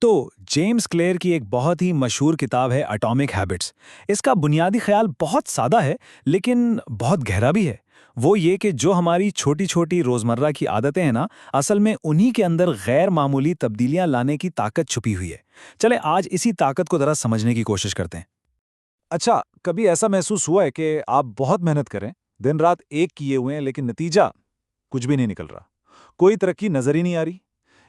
तो James clear की एक बहुत ही मशहूर किताब है एटॉमिक हैबिट्स। इसका बुनियादी ख्याल बहुत सादा है, लेकिन बहुत गहरा भी है। वो ये कि जो हमारी छोटी छोटी रोजमर्रा की आदतें हैं ना, असल में उन्हीं के अंदर गैर मामूली तब्दीलियां लाने की ताकत छुपी हुई है। चले आज इसी ताकत को जरा समझने की कोशिश करते हैं। अच्छा, कभी ऐसा महसूस हुआ है कि आप बहुत मेहनत करें, दिन रात एक किए हुए हैं, लेकिन नतीजा कुछ भी नहीं निकल रहा? कोई तरक्की नजर ही नहीं आ रही।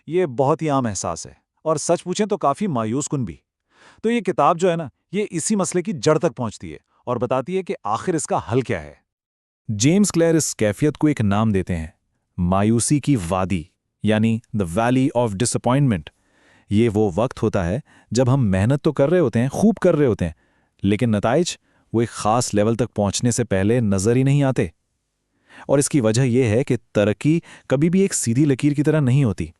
ये बहुत ही आम एहसास है, और सच पूछें तो काफी मायूस कुन भी। तो ये किताब जो है ना, ये इसी मसले की जड़ तक पहुंचती है और बताती है कि आखिर इसका हल क्या है। जेम्स क्लेयर इस कैफियत को एक नाम देते हैं, मायूसी की वादी, यानी द वैली ऑफ डिसअपॉइंटमेंट। ये वो वक्त होता है जब हम मेहनत तो कर रहे होते हैं, खूब कर रहे होते हैं, लेकिन नताइज वो एक खास लेवल तक पहुंचने से पहले नजर ही नहीं आते। और इसकी वजह यह है कि तरक्की कभी भी एक सीधी लकीर की तरह नहीं होती।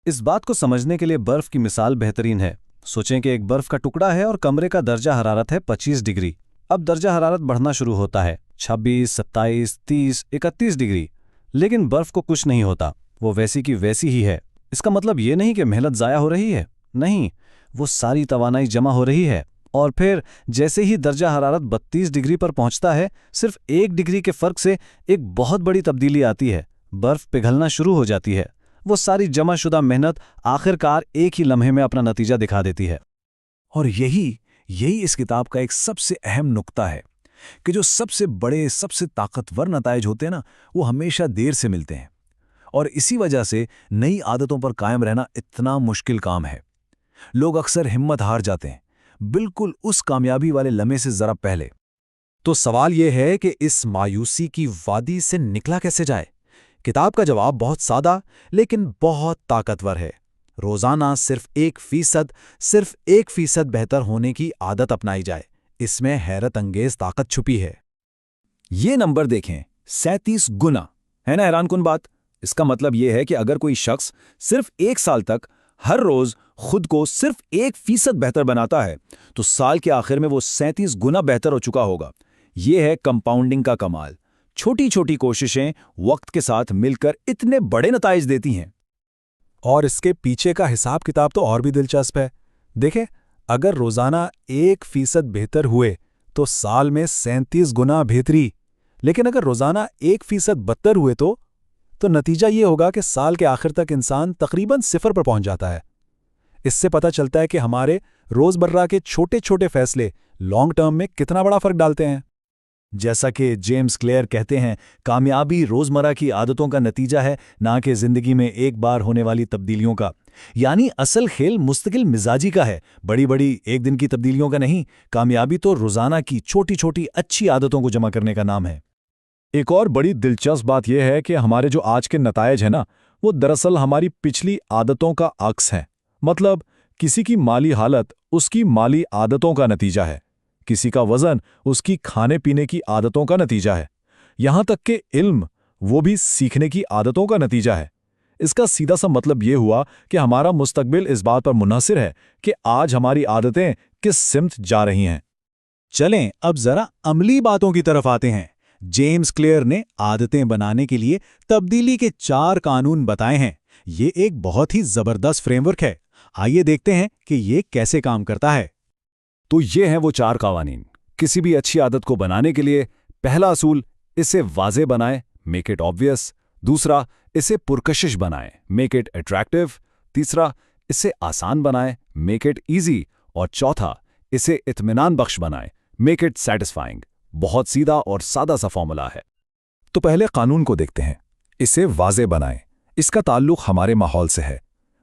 इस बात को समझने के लिए बर्फ की मिसाल बेहतरीन है। सोचें कि एक बर्फ का टुकड़ा है और कमरे का दर्जा हरारत है 25 डिग्री। अब दर्जा हरारत बढ़ना शुरू होता है 26, 27, 30, 31 डिग्री, लेकिन बर्फ को कुछ नहीं होता, वो वैसी की वैसी ही है। इसका मतलब ये नहीं कि मेहनत ज़ाया हो रही है, नहीं, वो सारी तवानाई जमा हो रही है। और फिर जैसे ही दर्जा हरारत 32 डिग्री पर पहुंचता है, सिर्फ 1 डिग्री के फर्क से एक बहुत बड़ी तब्दीली आती है। बर्फ पिघलना शुरू हो जाती है। वो सारी जमाशुदा मेहनत आखिरकार एक ही लम्हे में अपना नतीजा दिखा देती है। और यही इस किताब का एक सबसे अहम नुक्ता है कि जो सबसे बड़े, सबसे ताकतवर नताइज होते हैं ना, वो हमेशा देर से मिलते हैं। और इसी वजह से नई आदतों पर कायम रहना इतना मुश्किल काम है। लोग अक्सर हिम्मत हार जाते हैं, बिल्कुल उस कामयाबी वाले लम्हे से जरा पहले। तो सवाल यह है कि इस मायूसी की वादी से निकला कैसे जाए? किताब का जवाब बहुत सादा लेकिन बहुत ताकतवर है। रोजाना सिर्फ 1% बेहतर होने की आदत अपनाई जाए। इसमें हैरत अंगेज ताकत छुपी है। ये नंबर देखें, 37 गुना। है ना हैरान कुन बात? इसका मतलब यह है कि अगर कोई शख्स सिर्फ 1 साल तक हर रोज खुद को सिर्फ 1% बेहतर बनाता है, तो साल के आखिर में वो 37 गुना बेहतर हो चुका होगा। यह है कंपाउंडिंग का कमाल। छोटी छोटी कोशिशें वक्त के साथ मिलकर इतने बड़े नताइज देती हैं। और इसके पीछे का हिसाब किताब तो और भी दिलचस्प है। देखें, अगर रोजाना 1% बेहतर हुए तो साल में 37 गुना बेहतरी। लेकिन अगर रोजाना 1% बदतर हुए तो नतीजा ये होगा कि साल के आखिर तक इंसान तकरीबन 0 पर पहुंच जाता है। इससे पता चलता है कि हमारे रोजमर्रा के छोटे छोटे फैसले लॉन्ग टर्म में कितना बड़ा फर्क डालते हैं। जैसा कि जेम्स क्लेयर कहते हैं, कामयाबी रोजमर्रा की आदतों का नतीजा है, ना कि जिंदगी में एक बार होने वाली तब्दीलियों का। यानी असल खेल मुस्तकिल मिजाजी का है, बड़ी बड़ी एक दिन की तब्दीलियों का नहीं। कामयाबी तो रोजाना की छोटी छोटी अच्छी आदतों को जमा करने का नाम है। एक और बड़ी दिलचस्प बात यह है कि हमारे जो आज के नतायज हैं ना, वो दरअसल हमारी पिछली आदतों का अक्स हैं। मतलब किसी की माली हालत उसकी माली आदतों का नतीजा है, किसी का वजन उसकी खाने पीने की आदतों का नतीजा है, यहां तक कि इल्म वो भी सीखने की आदतों का नतीजा है। इसका सीधा सा मतलब ये हुआ कि हमारा मुस्तकबिल इस बात पर मुनहसिर है कि आज हमारी आदतें किस सिमत जा रही हैं। चलें अब जरा अमली बातों की तरफ आते हैं। जेम्स क्लेयर ने आदतें बनाने के लिए तब्दीली के 4 कानून बताए हैं। ये एक बहुत ही जबरदस्त फ्रेमवर्क है। आइए देखते हैं कि ये कैसे काम करता है। तो ये हैं वो 4 कवानीन किसी भी अच्छी आदत को बनाने के लिए। पहला असूल, इसे वाज़े बनाएं, मेक इट ऑब्वियस। दूसरा, इसे पुरकशिश बनाएं, मेक इट अट्रैक्टिव। तीसरा, इसे आसान बनाएं, मेक इट ईजी। और चौथा, इसे इत्मीनान बख्श बनाएं, मेक इट सैटिस्फाइंग। बहुत सीधा और सादा सा फॉर्मूला है। तो पहले कानून को देखते हैं, इसे वाज़े बनाएं। इसका ताल्लुक हमारे माहौल से है।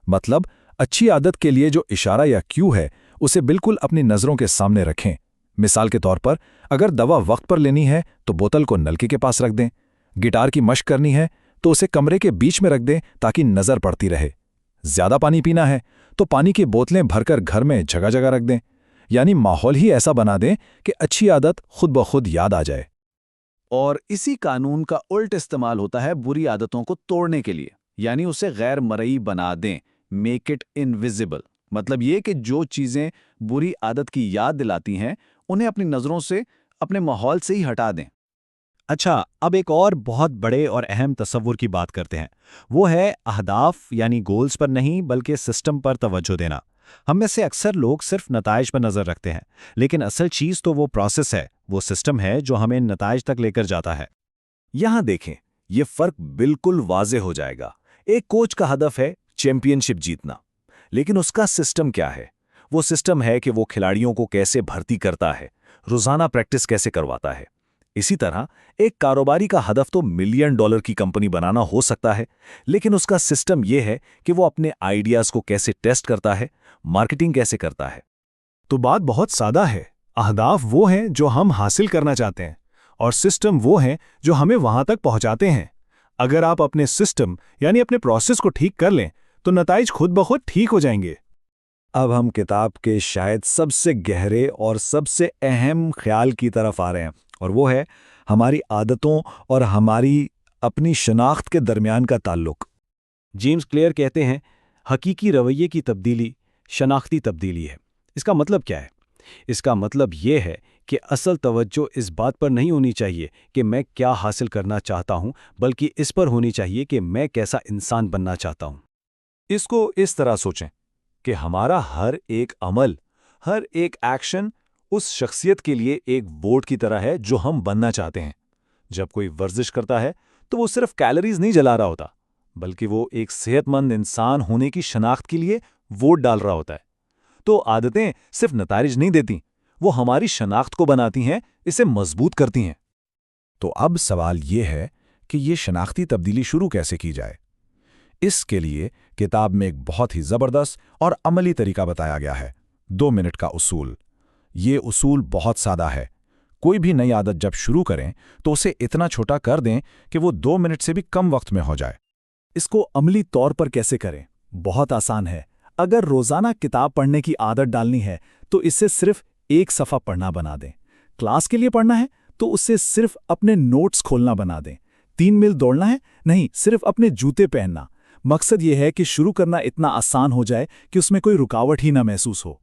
मतलब अच्छी आदत के लिए जो इशारा या क्यू है, उसे बिल्कुल अपनी नज़रों के सामने रखें। मिसाल के तौर पर, अगर दवा वक्त पर लेनी है तो बोतल को नलके के पास रख दें। गिटार की मशक करनी है तो उसे कमरे के बीच में रख दें ताकि नज़र पड़ती रहे। ज़्यादा पानी पीना है तो पानी की बोतलें भरकर घर में जगह जगह रख दें। यानी माहौल ही ऐसा बना दें कि अच्छी आदत खुद ब खुद याद आ जाए। और इसी कानून का उल्ट इस्तेमाल होता है बुरी आदतों को तोड़ने के लिए, यानी उसे गैर मरई बना दें, मेक इट इनविजिबल। मतलब ये कि जो चीज़ें बुरी आदत की याद दिलाती हैं, उन्हें अपनी नज़रों से, अपने माहौल से ही हटा दें। अच्छा, अब एक और बहुत बड़े और अहम तस्वुर की बात करते हैं। वो है अहदाफ यानी गोल्स पर नहीं बल्कि सिस्टम पर तवज्जो देना। ہم میں سے اکثر لوگ صرف نتائج پر نظر رکھتے ہیں، لیکن اصل چیز تو وہ پروسیس ہے، وہ سسٹم ہے جو ہمیں نتائج تک لے کر جاتا ہے۔ یہاں دیکھیں، یہ فرق بالکل واضح ہو جائے گا۔ ایک کوچ کا ہدف ہے چیمپئن شپ جیتنا، لیکن اس کا سسٹم کیا ہے؟ وہ سسٹم ہے کہ وہ کھلاڑیوں کو کیسے بھرتی کرتا ہے، روزانہ پریکٹس کیسے کرواتا ہے۔ اسی طرح ایک کاروباری کا ہدف تو $1 ملین کی کمپنی بنانا ہو سکتا ہے، لیکن اس کا سسٹم یہ ہے کہ وہ اپنے آئیڈیاز کو کیسے ٹیسٹ کرتا ہے، مارکیٹنگ کیسے کرتا ہے۔ تو بات بہت سادہ ہے، اہداف وہ ہیں جو ہم حاصل کرنا چاہتے ہیں، اور سسٹم وہ ہیں جو ہمیں وہاں تک پہنچاتے ہیں۔ اگر آپ اپنے سسٹم یعنی اپنے پروسیس کو ٹھیک کر لیں تو نتائج خود بخود ٹھیک ہو جائیں گے۔ اب ہم کتاب کے شاید سب سے گہرے اور سب سے اہم خیال کی طرف آ رہے ہیں، اور وہ ہے ہماری عادتوں اور ہماری اپنی شناخت کے درمیان کا تعلق۔ جیمز کلیئر کہتے ہیں، حقیقی رویے کی تبدیلی شناختی تبدیلی ہے۔ اس کا مطلب کیا ہے؟ اس کا مطلب یہ ہے کہ اصل توجہ اس بات پر نہیں ہونی چاہیے کہ میں کیا حاصل کرنا چاہتا ہوں، بلکہ اس پر ہونی چاہیے کہ میں کیسا انسان بننا چاہتا ہوں۔ اس کو اس طرح سوچیں کہ ہمارا ہر ایک عمل، ہر ایک ایکشن اس شخصیت کے لیے ایک ووٹ کی طرح ہے جو ہم بننا چاہتے ہیں۔ جب کوئی ورزش کرتا ہے تو وہ صرف کیلوریز نہیں جلا رہا ہوتا، بلکہ وہ ایک صحت مند انسان ہونے کی شناخت کے لیے ووٹ ڈال رہا ہوتا ہے۔ تو عادتیں صرف نتائج نہیں دیتی، وہ ہماری شناخت کو بناتی ہیں، اسے مضبوط کرتی ہیں۔ تو اب سوال یہ ہے کہ یہ شناختی تبدیلی شروع کیسے کی جائے؟ اس کے لیے کتاب میں ایک بہت ہی زبردست اور عملی طریقہ بتایا گیا ہے، 2 منٹ کا اصول۔ یہ اصول بہت سادہ ہے۔ کوئی بھی نئی عادت جب شروع کریں تو اسے اتنا چھوٹا کر دیں کہ وہ 2 منٹ سے بھی کم وقت میں ہو جائے۔ اس کو عملی طور پر کیسے کریں؟ بہت آسان ہے۔ اگر روزانہ کتاب پڑھنے کی عادت ڈالنی ہے تو اسے صرف 1 صفحہ پڑھنا بنا دیں۔ کلاس کے لیے پڑھنا ہے تو اسے صرف اپنے نوٹس کھولنا بنا دیں۔ 3 میل دوڑنا ہے؟ نہیں، صرف اپنے جوتے پہننا۔ مقصد یہ ہے کہ شروع کرنا اتنا آسان ہو جائے کہ اس میں کوئی رکاوٹ ہی نہ محسوس ہو۔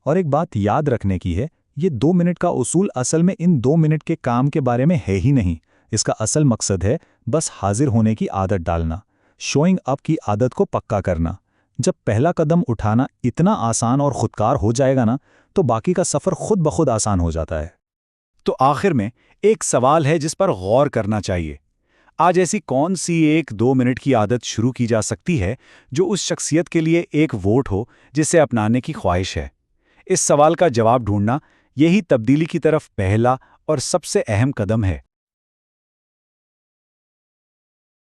اور ایک بات یاد رکھنے کی ہے، یہ 2 منٹ کا اصول اصل میں ان 2 منٹ کے کام کے بارے میں ہے ہی نہیں۔ اس کا اصل مقصد ہے بس حاضر ہونے کی عادت ڈالنا، شوئنگ اپ کی عادت کو پکا کرنا۔ جب پہلا قدم اٹھانا اتنا آسان اور خودکار ہو جائے گا نا، تو باقی کا سفر خود بخود آسان ہو جاتا ہے۔ تو آخر میں ایک سوال ہے جس پر غور کرنا چاہیے۔ آج ایسی کون سی ایک 2 منٹ کی عادت شروع کی جا سکتی ہے جو اس شخصیت کے لیے ایک ووٹ ہو جسے اپنانے کی خواہش ہے؟ اس سوال کا جواب ڈھونڈنا یہی تبدیلی کی طرف پہلا اور سب سے اہم قدم ہے۔